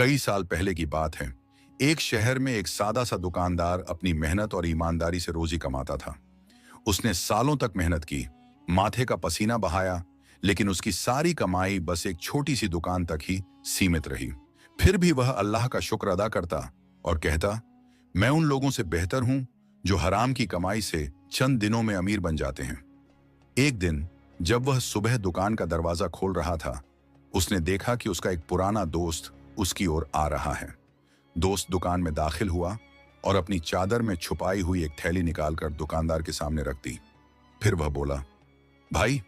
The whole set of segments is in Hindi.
कई साल पहले की बात है। एक शहर में एक सादा सा दुकानदार अपनी मेहनत और ईमानदारी से रोजी कमाता था। उसने सालों तक मेहनत की, माथे का पसीना बहाया, लेकिन उसकी सारी कमाई बस एक छोटी सी दुकान तक ही सीमित रही। फिर भी वह अल्लाह का शुक्र अदा करता और कहता, मैं उन लोगों से बेहतर हूं जो हराम की कमाई से चंद दिनों में अमीर बन जाते हैं। एक दिन जब वह सुबह दुकान का दरवाजा खोल रहा था, उसने देखा कि उसका एक पुराना दोस्त उसकी ओर आ रहा है। दोस्त दुकान में दाखिल हुआ और अपनी चादर में छुपाई हुई एक थैली निकालकर दुकानदार के सामने रख दी। फिर वह बोला, भाई,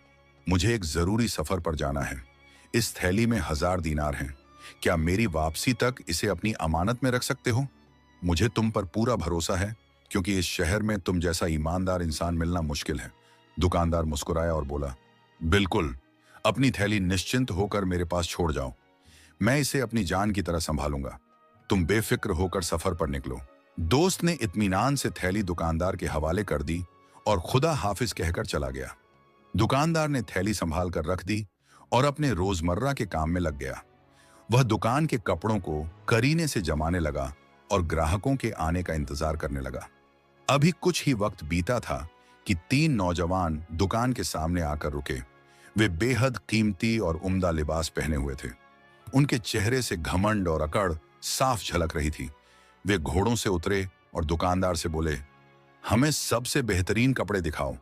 मुझे एक जरूरी सफर पर जाना है। इस थैली में 1000 दीनार हैं। क्या मेरी वापसी तक इसे अपनी अमानत में रख सकते हो? मुझे तुम पर पूरा भरोसा है, क्योंकि इस शहर में तुम जैसा ईमानदार इंसान मिलना मुश्किल है। दुकानदार मुस्कुराया और बोला, बिल्कुल, अपनी थैली निश्चिंत होकर मेरे पास छोड़ जाओ। मैं इसे अपनी जान की तरह संभालूंगा। तुम बेफिक्र होकर सफर पर निकलो। दोस्त ने इत्मीनान से थैली दुकानदार के हवाले कर दी और खुदा हाफिज कहकर चला गया। दुकानदार ने थैली संभाल कर रख दी और अपने रोजमर्रा के काम में लग गया। वह दुकान के कपड़ों को करीने से जमाने लगा और ग्राहकों के आने का इंतजार करने लगा। अभी कुछ ही वक्त बीता था कि 3 नौजवान दुकान के सामने आकर रुके। वे बेहद कीमती और उम्दा लिबास पहने हुए थे। उनके चेहरे से घमंड और अकड़ साफ झलक रही थी। वे घोड़ों से उतरे और दुकानदार से बोले, हमें सबसे बेहतरीन कपड़े दिखाओ।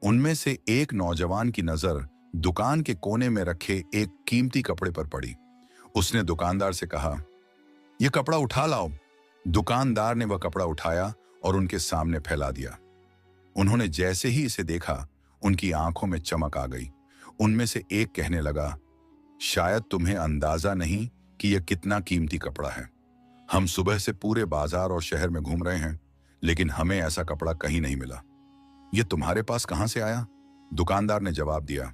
उनमें से एक नौजवान की नजर दुकान के कोने में रखे एक कीमती कपड़े पर पड़ी। उसने दुकानदार से कहा, यह कपड़ा उठा लाओ। दुकानदार ने वह कपड़ा उठाया और उनके सामने फैला दिया। उन्होंने जैसे ही इसे देखा, उनकी आंखों में चमक आ गई। उनमें से एक कहने लगा, शायद तुम्हें अंदाजा नहीं कि यह कितना कीमती कपड़ा है। हम सुबह से पूरे बाजार और शहर में घूम रहे हैं, लेकिन हमें ऐसा कपड़ा कहीं नहीं मिला। यह तुम्हारे पास कहां से आया? दुकानदार ने जवाब दिया,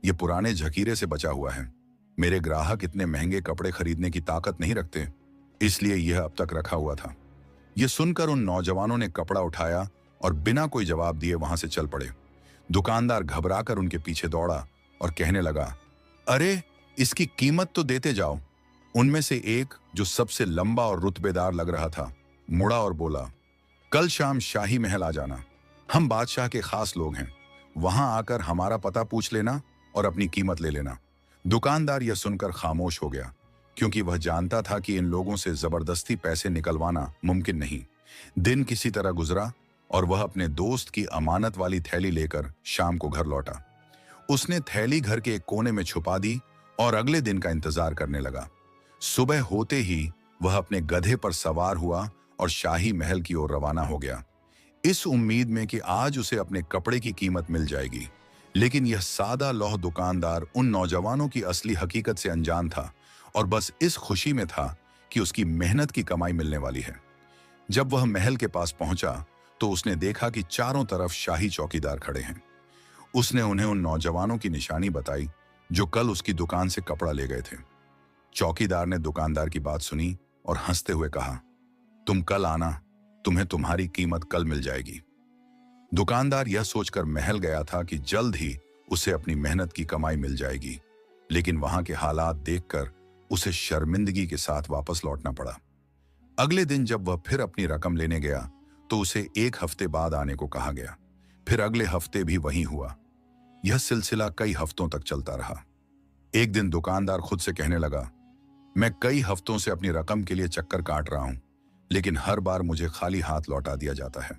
यह पुराने झकीरे से बचा हुआ है। मेरे ग्राहक इतने महंगे कपड़े खरीदने की ताकत नहीं रखते, इसलिए यह अब तक रखा हुआ था। यह सुनकर उन नौजवानों ने कपड़ा उठाया और बिना कोई जवाब दिए वहां से चल पड़े। दुकानदार घबराकर उनके पीछे दौड़ा और कहने लगा, अरे, इसकी कीमत तो देते जाओ। उनमें से एक, जो सबसे लंबा और रुतबेदार लग रहा था, मुड़ा और बोला, कल शाम शाही महल आ जाना। हम बादशाह के खास लोग हैं। वहां आकर हमारा पता पूछ लेना और अपनी कीमत ले लेना। दुकानदार यह सुनकर खामोश हो गया, क्योंकि वह जानता था कि इन लोगों से जबरदस्ती पैसे निकलवाना मुमकिन नहीं। दिन किसी तरह गुजरा और वह अपने दोस्त की अमानत वाली थैली लेकर शाम को घर लौटा। उसने थैली घर के एक कोने में छुपा दी और अगले दिन का इंतजार करने लगा। सुबह होते ही वह अपने गधे पर सवार हुआ और शाही महल की ओर रवाना हो गया, इस उम्मीद में कि आज उसे अपने कपड़े की कीमत मिल जाएगी। लेकिन यह सादा लौह दुकानदार उन नौजवानों की असली हकीकत से अनजान था और बस इस खुशी में था कि उसकी मेहनत की कमाई मिलने वाली है। जब वह महल के पास पहुंचा तो उसने देखा कि चारों तरफ शाही चौकीदार खड़े हैं। उसने उन्हें उन नौजवानों की निशानी बताई जो कल उसकी दुकान से कपड़ा ले गए थे। चौकीदार ने दुकानदार की बात सुनी और हंसते हुए कहा, तुम कल आना, तुम्हें तुम्हारी कीमत कल मिल जाएगी। दुकानदार यह सोचकर महल गया था कि जल्द ही उसे अपनी मेहनत की कमाई मिल जाएगी, लेकिन वहां के हालात देखकर उसे शर्मिंदगी के साथ वापस लौटना पड़ा। अगले दिन जब वह फिर अपनी रकम लेने गया तो उसे 1 हफ्ते बाद आने को कहा गया। फिर अगले हफ्ते भी वही हुआ। यह सिलसिला कई हफ्तों तक चलता रहा। एक दिन दुकानदार खुद से कहने लगा, मैं कई हफ्तों से अपनी रकम के लिए चक्कर काट रहा हूं, लेकिन हर बार मुझे खाली हाथ लौटा दिया जाता है।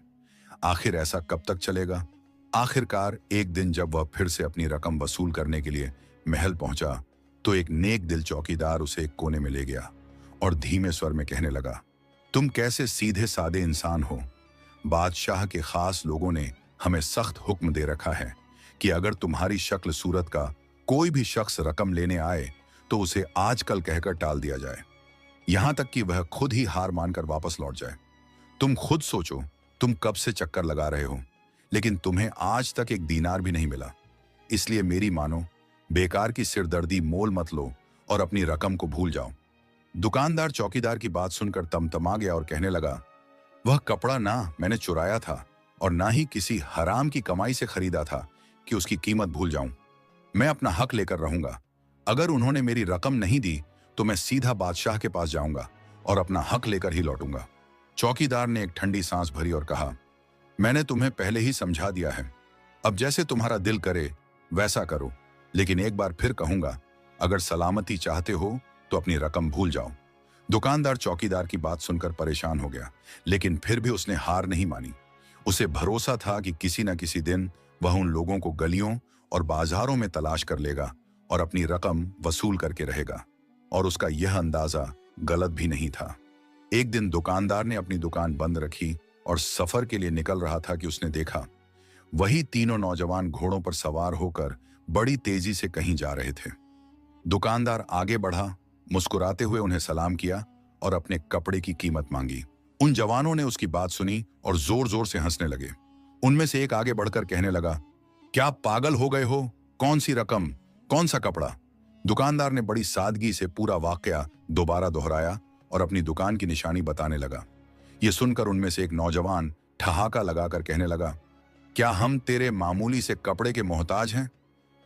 आखिर ऐसा कब तक चलेगा? आखिरकार एक दिन जब वह फिर से अपनी रकम वसूल करने के लिए महल पहुंचा तो एक नेक दिल चौकीदार उसे एक कोने में ले गया और धीमे स्वर में कहने लगा, तुम कैसे सीधे सादे इंसान हो। बादशाह के खास लोगों ने हमें सख्त हुक्म दे रखा है कि अगर तुम्हारी शक्ल सूरत का कोई भी शख्स रकम लेने आए तो उसे आजकल कहकर टाल दिया जाए, यहां तक कि वह खुद ही हार मानकर वापस लौट जाए। तुम खुद सोचो, तुम कब से चक्कर लगा रहे हो, लेकिन तुम्हें आज तक एक दीनार भी नहीं मिला। इसलिए मेरी मानो, बेकार की सिरदर्दी मोल मत लो और अपनी रकम को भूल जाओ। दुकानदार चौकीदार की बात सुनकर तमतमा गया और कहने लगा, वह कपड़ा ना मैंने चुराया था और ना ही किसी हराम की कमाई से खरीदा था कि उसकी कीमत भूल जाऊं। मैं अपना हक लेकर रहूंगा। अगर उन्होंने मेरी रकम नहीं दी तो मैं सीधा बादशाह के पास जाऊंगा और अपना हक लेकर ही लौटूंगा। चौकीदार ने एक ठंडी सांस भरी और कहा, मैंने तुम्हें पहले ही समझा दिया है, अब जैसे तुम्हारा दिल करे वैसा करो, लेकिन एक बार फिर कहूंगा, अगर सलामती चाहते हो तो अपनी रकम भूल जाओ। दुकानदार चौकीदार की बात सुनकर परेशान हो गया, लेकिन फिर भी उसने हार नहीं मानी। उसे भरोसा था कि किसी न किसी दिन वह उन लोगों को गलियों और बाजारों में तलाश कर लेगा और अपनी रकम वसूल करके रहेगा। और उसका यह अंदाजा गलत भी नहीं था। एक दिन दुकानदार ने अपनी दुकान बंद रखी और सफर के लिए निकल रहा था कि उसने देखा वही तीनों नौजवान घोड़ों पर सवार होकर बड़ी तेजी से कहीं जा रहे थे। दुकानदार आगे बढ़ा, मुस्कुराते हुए उन्हें सलाम किया और अपने कपड़े की कीमत मांगी। उन जवानों ने उसकी बात सुनी और जोर जोर से हंसने लगे। उनमें से एक आगे बढ़कर कहने लगा, क्या पागल हो गए हो? कौन सी रकम, कौन सा कपड़ा? दुकानदार ने बड़ी सादगी से पूरा वाकया दोबारा दोहराया और अपनी दुकान की निशानी बताने लगा। यह सुनकर उनमें से एक नौजवान ठहाका लगाकर कहने लगा, क्या हम तेरे मामूली से कपड़े के मोहताज हैं?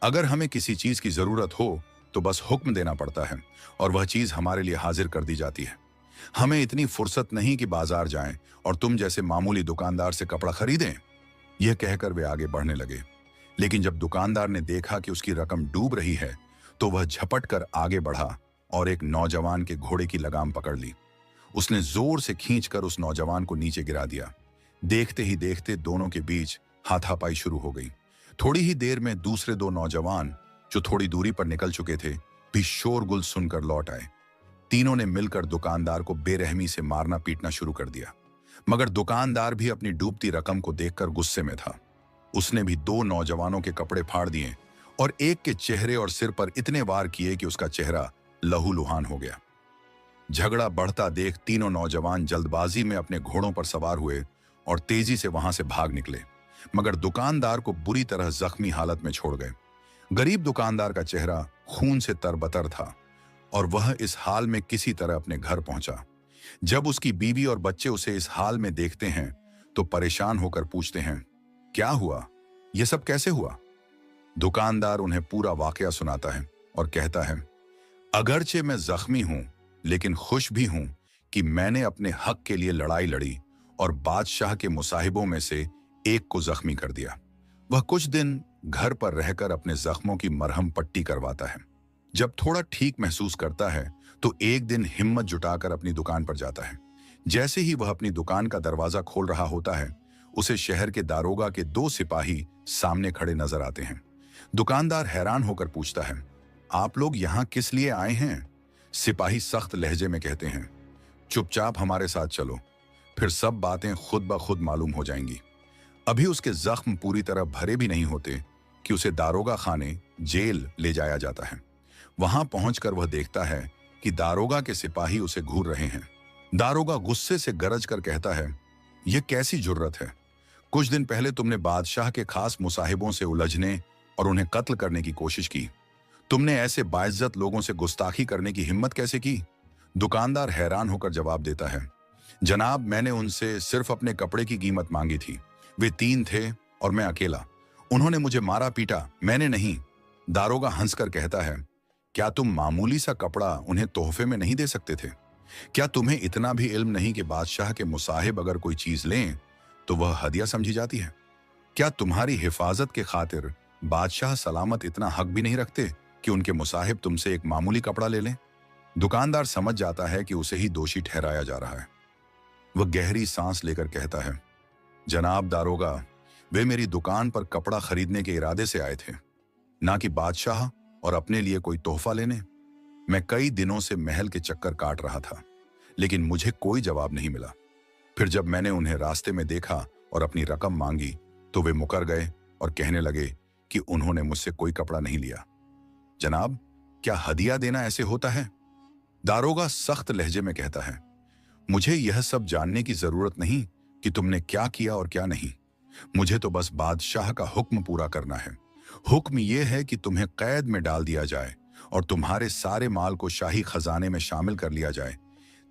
अगर हमें किसी चीज की जरूरत हो तो बस हुक्म देना पड़ता है और वह चीज हमारे लिए हाजिर कर दी जाती है। हमें इतनी फुर्सत नहीं कि बाजार जाएं और तुम जैसे मामूली दुकानदार से कपड़ा खरीदें। यह कहकर वे आगे बढ़ने लगे, लेकिन जब दुकानदार ने देखा कि उसकी रकम डूब रही है तो वह झपट कर आगे बढ़ा और एक नौजवान के घोड़े की लगाम पकड़ ली। उसने जोर से खींचकर उस नौजवान को नीचे गिरा दिया। देखते ही देखते दोनों के बीच हाथापाई शुरू हो गई। थोड़ी ही देर में दूसरे दो नौजवान जो थोड़ी दूरी पर निकल चुके थे भी शोरगुल सुनकर लौट आए। तीनों ने मिलकर दुकानदार को बेरहमी से मारना पीटना शुरू कर दिया, मगर दुकानदार भी अपनी डूबती रकम को देखकर गुस्से में था। उसने भी दो नौजवानों के कपड़े फाड़ दिए और एक के चेहरे और सिर पर इतने वार किए कि उसका चेहरा लहूलुहान हो गया। झगड़ा बढ़ता देख तीनों नौजवान जल्दबाजी में अपने घोड़ों पर सवार हुए और तेजी से वहां से भाग निकले, मगर दुकानदार को बुरी तरह जख्मी हालत में छोड़ गए। गरीब दुकानदार का चेहरा खून से तरबतर था और वह इस हाल में किसी तरह अपने घर पहुंचा। जब उसकी बीवी और बच्चे उसे इस हाल में देखते हैं तो परेशान होकर पूछते हैं, क्या हुआ? यह सब कैसे हुआ? दुकानदार उन्हें पूरा वाकया सुनाता है और कहता है, अगरचे मैं जख्मी हूं लेकिन खुश भी हूं कि मैंने अपने हक के लिए लड़ाई लड़ी और बादशाह के मुसाहिबों में से एक को जख्मी कर दिया। वह कुछ दिन घर पर रहकर अपने जख्मों की मरहम पट्टी करवाता है। जब थोड़ा ठीक महसूस करता है तो एक दिन हिम्मत जुटाकर अपनी दुकान पर जाता है। जैसे ही वह अपनी दुकान का दरवाजा खोल रहा होता है, उसे शहर के दारोगा के दो सिपाही सामने खड़े नजर आते हैं। दुकानदार हैरान होकर पूछता है, आप लोग यहां किस लिए आए हैं? सिपाही सख्त लहजे में कहते हैं, चुपचाप हमारे साथ चलो, फिर सब बातें खुद ब खुद मालूम हो जाएंगी। अभी उसके जख्म पूरी तरह भरे भी नहीं होते कि उसे दारोगा खाने जेल ले जाया जाता है। वहां पहुंचकर वह देखता है कि दारोगा के सिपाही उसे घूर रहे हैं। दारोगा गुस्से से गरज कर कहता है, यह कैसी जुर्रत है? कुछ दिन पहले तुमने बादशाह के खास मुसाहिबों से उलझने और उन्हें कत्ल करने की कोशिश की। तुमने ऐसे बाइज्जत लोगों से गुस्ताखी करने की हिम्मत कैसे की? दुकानदार हैरान होकर जवाब देता है, जनाब, मैंने उनसे सिर्फ अपने कपड़े की कीमत मांगी थी। वे तीन थे और मैं अकेला। उन्होंने मुझे मारा पीटा, मैंने नहीं। दारोगा हंसकर कहता है, क्या तुम मामूली सा कपड़ा उन्हें तोहफे में नहीं दे सकते थे? क्या तुम्हें इतना भी इल्म नहीं कि बादशाह के मुसाहिब अगर कोई चीज लें तो वह हदिया समझी जाती है? क्या तुम्हारी हिफाजत के खातिर बादशाह सलामत इतना हक भी नहीं रखते कि उनके मुसाहिब तुमसे एक मामूली कपड़ा ले लें? दुकानदार समझ जाता है कि उसे ही दोषी ठहराया जा रहा है। वह गहरी सांस लेकर कहता है, जनाब दारोगा, वे मेरी दुकान पर कपड़ा खरीदने के इरादे से आए थे, ना कि बादशाह और अपने लिए कोई तोहफा लेने। मैं कई दिनों से महल के चक्कर काट रहा था, लेकिन मुझे कोई जवाब नहीं मिला। फिर जब मैंने उन्हें रास्ते में देखा और अपनी रकम मांगी तो वे मुकर गए और कहने लगे कि उन्होंने मुझसे कोई कपड़ा नहीं लिया। जनाब, क्या हदिया देना ऐसे होता है? दारोगा सख्त लहजे में कहता है, मुझे यह सब जानने की जरूरत नहीं कि तुमने क्या किया और क्या नहीं। मुझे तो बस बादशाह का हुक्म पूरा करना है। हुक्म यह है कि तुम्हें कैद में डाल दिया जाए और तुम्हारे सारे माल को शाही खजाने में शामिल कर लिया जाए,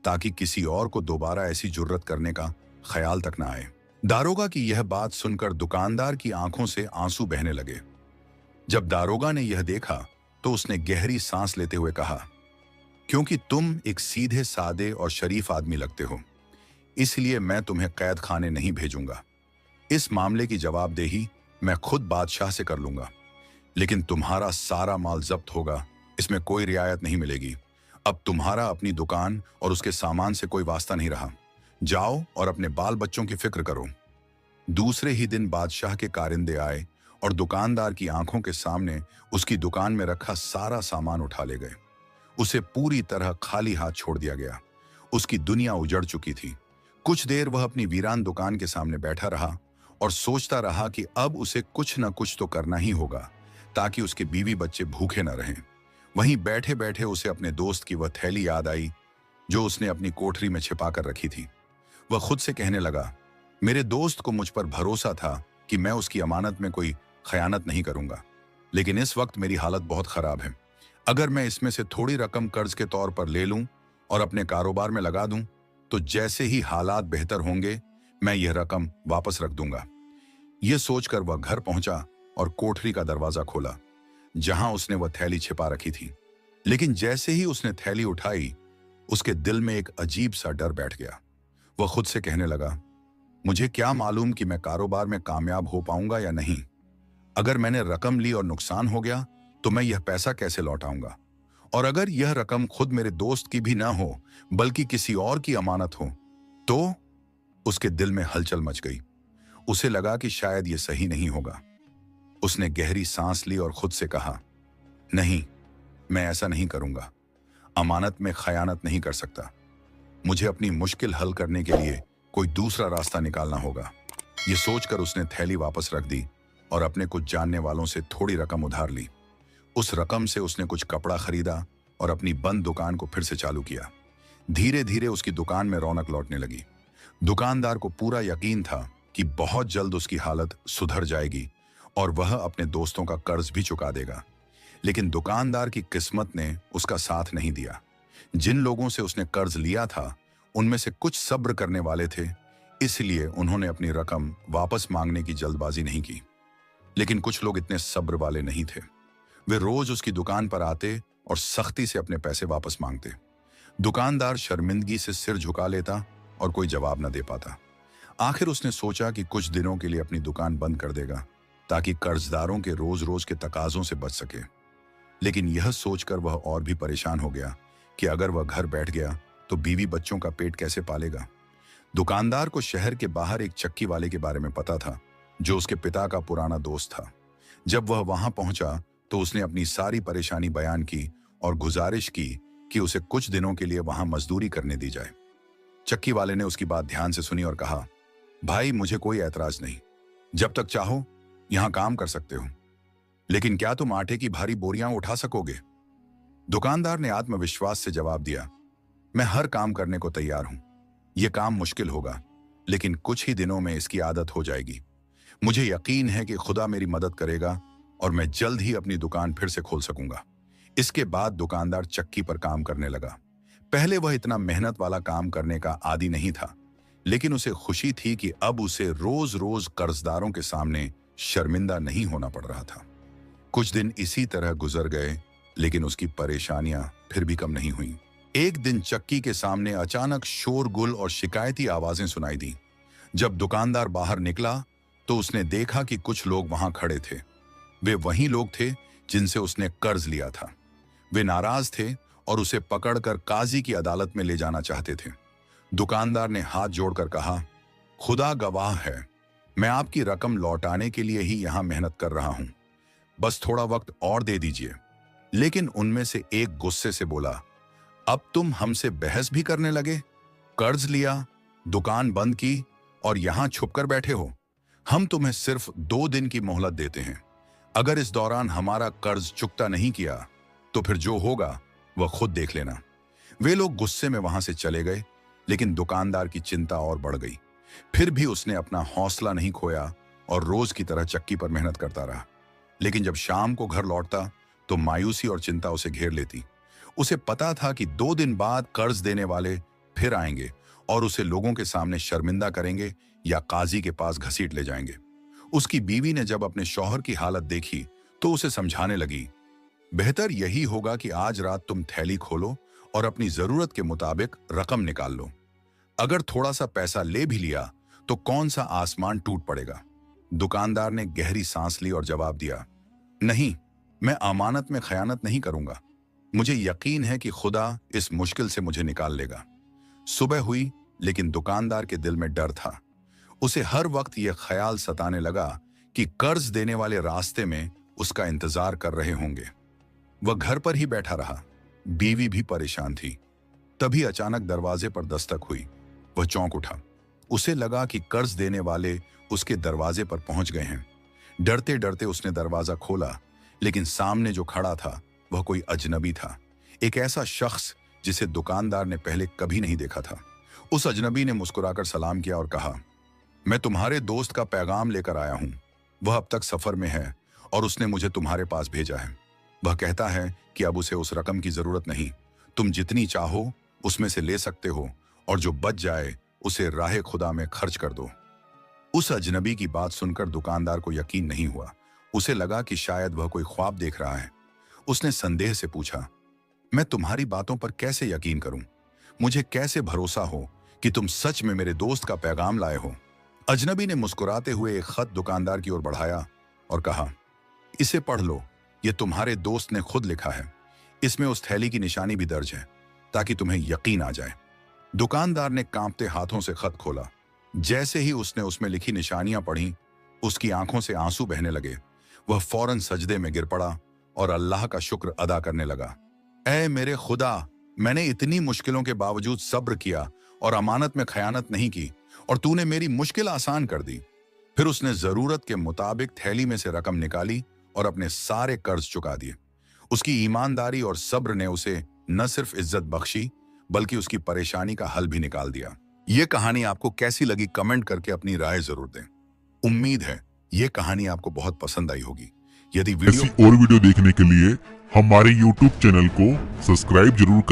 ताकि किसी और को दोबारा ऐसी जुर्रत करने का ख्याल तक ना आए। दारोगा की यह बात सुनकर दुकानदार की आंखों से आंसू बहने लगे। जब दारोगा ने यह देखा तो उसने गहरी सांस लेते हुए कहा, क्योंकि तुम एक सीधे सादे और शरीफ आदमी लगते हो, इसलिए मैं तुम्हें कैद खाने नहीं भेजूंगा। इस मामले की जवाबदेही मैं खुद बादशाह से कर लूंगा, लेकिन तुम्हारा सारा माल जब्त होगा, इसमें कोई रियायत नहीं मिलेगी। अब तुम्हारा अपनी दुकान और उसके सामान से कोई वास्ता नहीं रहा। जाओ और अपने बाल बच्चों की फिक्र करो। दूसरे ही दिन बादशाह के कारिंदे आए और दुकानदार की आंखों के सामने उसकी दुकान में रखा सारा सामान उठा ले गए। उसे पूरी तरह खाली हाथ छोड़ दिया गया। उसकी दुनिया उजड़ चुकी थी। कुछ देर वह अपनी वीरान दुकान के सामने बैठा रहा और सोचता रहा कि अब उसे कुछ न कुछ तो करना ही होगा, ताकि उसके बीवी बच्चे भूखे न रहें। वहीं बैठे बैठे उसे अपने दोस्त की वह थैली याद आई जो उसने अपनी कोठरी में छिपा कर रखी थी। वह खुद से कहने लगा, मेरे दोस्त को मुझ पर भरोसा था कि मैं उसकी अमानत में कोई खयानत नहीं करूंगा, लेकिन इस वक्त मेरी हालत बहुत खराब है। अगर मैं इसमें से थोड़ी रकम कर्ज के तौर पर ले लूं और अपने कारोबार में लगा दूं, तो जैसे ही हालात बेहतर होंगे मैं यह रकम वापस रख दूंगा। यह सोचकर वह घर पहुंचा और कोठरी का दरवाजा खोला जहां उसने वह थैली छिपा रखी थी। लेकिन जैसे ही उसने थैली उठाई, उसके दिल में एक अजीब सा डर बैठ गया। वह खुद से कहने लगा, मुझे क्या मालूम कि मैं कारोबार में कामयाब हो पाऊंगा या नहीं। अगर मैंने रकम ली और नुकसान हो गया तो मैं यह पैसा कैसे लौटाऊंगा, और अगर यह रकम खुद मेरे दोस्त की भी ना हो बल्कि किसी और की अमानत हो तो। उसके दिल में हलचल मच गई। उसे लगा कि शायद यह सही नहीं होगा। उसने गहरी सांस ली और खुद से कहा, नहीं, मैं ऐसा नहीं करूंगा। अमानत में खयानत नहीं कर सकता। मुझे अपनी मुश्किल हल करने के लिए कोई दूसरा रास्ता निकालना होगा। यह सोचकर उसने थैली वापस रख दी और अपने कुछ जानने वालों से थोड़ी रकम उधार ली। उस रकम से उसने कुछ कपड़ा खरीदा और अपनी बंद दुकान को फिर से चालू किया। धीरे धीरे उसकी दुकान में रौनक लौटने लगी। दुकानदार को पूरा यकीन था कि बहुत जल्द उसकी हालत सुधर जाएगी और वह अपने दोस्तों का कर्ज भी चुका देगा। लेकिन दुकानदार की किस्मत ने उसका साथ नहीं दिया। जिन लोगों से उसने कर्ज लिया था उनमें से कुछ सब्र करने वाले थे, इसलिए उन्होंने अपनी रकम वापस मांगने की जल्दबाजी नहीं की। लेकिन कुछ लोग इतने सब्र वाले नहीं थे। वे रोज उसकी दुकान पर आते और सख्ती से अपने पैसे वापस मांगते। दुकानदार शर्मिंदगी से सिर झुका लेता और कोई जवाब न दे पाता। आखिर उसने सोचा कि कुछ दिनों के लिए अपनी दुकान बंद कर देगा ताकि कर्जदारों के रोज रोज के तकाजों से बच सके। लेकिन यह सोचकर वह और भी परेशान हो गया कि अगर वह घर बैठ गया तो बीवी बच्चों का पेट कैसे पालेगा। दुकानदार को शहर के बाहर एक चक्की वाले के बारे में पता था जो उसके पिता का पुराना दोस्त था। जब वह वहां पहुंचा तो उसने अपनी सारी परेशानी बयान की और गुजारिश की कि उसे कुछ दिनों के लिए वहां मजदूरी करने दी जाए। चक्की वाले ने उसकी बात ध्यान से सुनी और कहा, भाई, मुझे कोई ऐतराज नहीं, जब तक चाहो यहां काम कर सकते हो, लेकिन क्या तुम आटे की भारी बोरियां उठा सकोगे? दुकानदार ने आत्मविश्वास से जवाब दिया, मैं हर काम करने को तैयार हूं। यह काम मुश्किल होगा, लेकिन कुछ ही दिनों में इसकी आदत हो जाएगी। मुझे यकीन है कि खुदा मेरी मदद करेगा और मैं जल्द ही अपनी दुकान फिर से खोल सकूंगा। इसके बाद दुकानदार चक्की पर काम करने लगा। पहले वह इतना मेहनत वाला काम करने का आदी नहीं था, लेकिन उसे खुशी थी कि अब उसे रोज रोज कर्जदारों के सामने शर्मिंदा नहीं होना पड़ रहा था। कुछ दिन इसी तरह गुजर गए, लेकिन उसकी परेशानियां फिर भी कम नहीं हुईं। एक दिन चक्की के सामने अचानक शोरगुल और शिकायती आवाजें सुनाई दी। जब दुकानदार बाहर निकला तो उसने देखा कि कुछ लोग वहां खड़े थे। वे वही लोग थे जिनसे उसने कर्ज लिया था। वे नाराज थे और उसे पकड़कर काजी की अदालत में ले जाना चाहते थे। दुकानदार ने हाथ जोड़कर कहा, खुदा गवाह है, मैं आपकी रकम लौटाने के लिए ही यहां मेहनत कर रहा हूं, बस थोड़ा वक्त और दे दीजिए। लेकिन उनमें से एक गुस्से से बोला, अब तुम हमसे बहस भी करने लगे? कर्ज लिया, दुकान बंद की और यहां छुपकर बैठे हो। हम तुम्हें सिर्फ 2 दिन की मोहलत देते हैं। अगर इस दौरान हमारा कर्ज चुकता नहीं किया तो फिर जो होगा वह खुद देख लेना। वे लोग गुस्से में वहां से चले गए, लेकिन दुकानदार की चिंता और बढ़ गई। फिर भी उसने अपना हौसला नहीं खोया और रोज की तरह चक्की पर मेहनत करता रहा। लेकिन जब शाम को घर लौटता तो मायूसी और चिंता उसे घेर लेती। उसे पता था कि 2 दिन बाद कर्ज देने वाले फिर आएंगे और उसे लोगों के सामने शर्मिंदा करेंगे या काजी के पास घसीट ले जाएंगे। उसकी बीवी ने जब अपने शौहर की हालत देखी तो उसे समझाने लगी, बेहतर यही होगा कि आज रात तुम थैली खोलो और अपनी जरूरत के मुताबिक रकम निकाल लो। अगर थोड़ा सा पैसा ले भी लिया तो कौन सा आसमान टूट पड़ेगा। दुकानदार ने गहरी सांस ली और जवाब दिया, नहीं, मैं अमानत में खयानत नहीं करूंगा। मुझे यकीन है कि खुदा इस मुश्किल से मुझे निकाल लेगा। सुबह हुई, लेकिन दुकानदार के दिल में डर था। उसे हर वक्त यह ख्याल सताने लगा कि कर्ज देने वाले रास्ते में उसका इंतजार कर रहे होंगे। वह घर पर ही बैठा रहा। बीवी भी परेशान थी। तभी अचानक दरवाजे पर दस्तक हुई। वह चौंक उठा। उसे लगा कि कर्ज देने वाले उसके दरवाजे पर पहुंच गए हैं। डरते डरते उसने दरवाजा खोला, लेकिन सामने जो खड़ा था वह कोई अजनबी था। एक ऐसा शख्स जिसे दुकानदार ने पहले कभी नहीं देखा था। उस अजनबी ने मुस्कुराकर सलाम किया और कहा, मैं तुम्हारे दोस्त का पैगाम लेकर आया हूं। वह अब तक सफर में है और उसने मुझे तुम्हारे पास भेजा है। वह कहता है कि अब उसे उस रकम की जरूरत नहीं। तुम जितनी चाहो उसमें से ले सकते हो और जो बच जाए उसे राहे खुदा में खर्च कर दो। उस अजनबी की बात सुनकर दुकानदार को यकीन नहीं हुआ। उसे लगा कि शायद वह कोई ख्वाब देख रहा है। उसने संदेह से पूछा, मैं तुम्हारी बातों पर कैसे यकीन करूं? मुझे कैसे भरोसा हो कि तुम सच में मेरे दोस्त का पैगाम लाए हो? अजनबी ने मुस्कुराते हुए एक खत दुकानदार की ओर बढ़ाया और कहा, इसे पढ़ लो, यह तुम्हारे दोस्त ने खुद लिखा है। इसमें उस थैली की निशानी भी दर्ज है, ताकि तुम्हें यकीन आ जाए। दुकानदार ने कांपते हाथों से खत खोला। जैसे ही उसने उसमें लिखी निशानियां पढ़ी, उसकी आंखों से आंसू बहने लगे। वह फौरन सजदे में गिर पड़ा और अल्लाह का शुक्र अदा करने लगा। ऐ मेरे खुदा, मैंने इतनी मुश्किलों के बावजूद सब्र किया और अमानत में खयानत नहीं की, और तूने मेरी मुश्किल आसान कर दी। फिर उसने जरूरत के मुताबिक थैली में से रकम निकाली और अपने सारे कर्ज चुका दिए। उसकी ईमानदारी और सब्र ने उसे न सिर्फ इज्जत बख्शी, बल्कि उसकी परेशानी का हल भी निकाल दिया। ये कहानी आपको कैसी लगी कमेंट करके अपनी राय जरूर दें। उम्मीद है ये कहानी आपको बहुत पसंद आई होगी। यदि ऐसी और वीडियो देखने के लिए हमारे YouTube चैनल को सब्सक्राइब जरूर करें।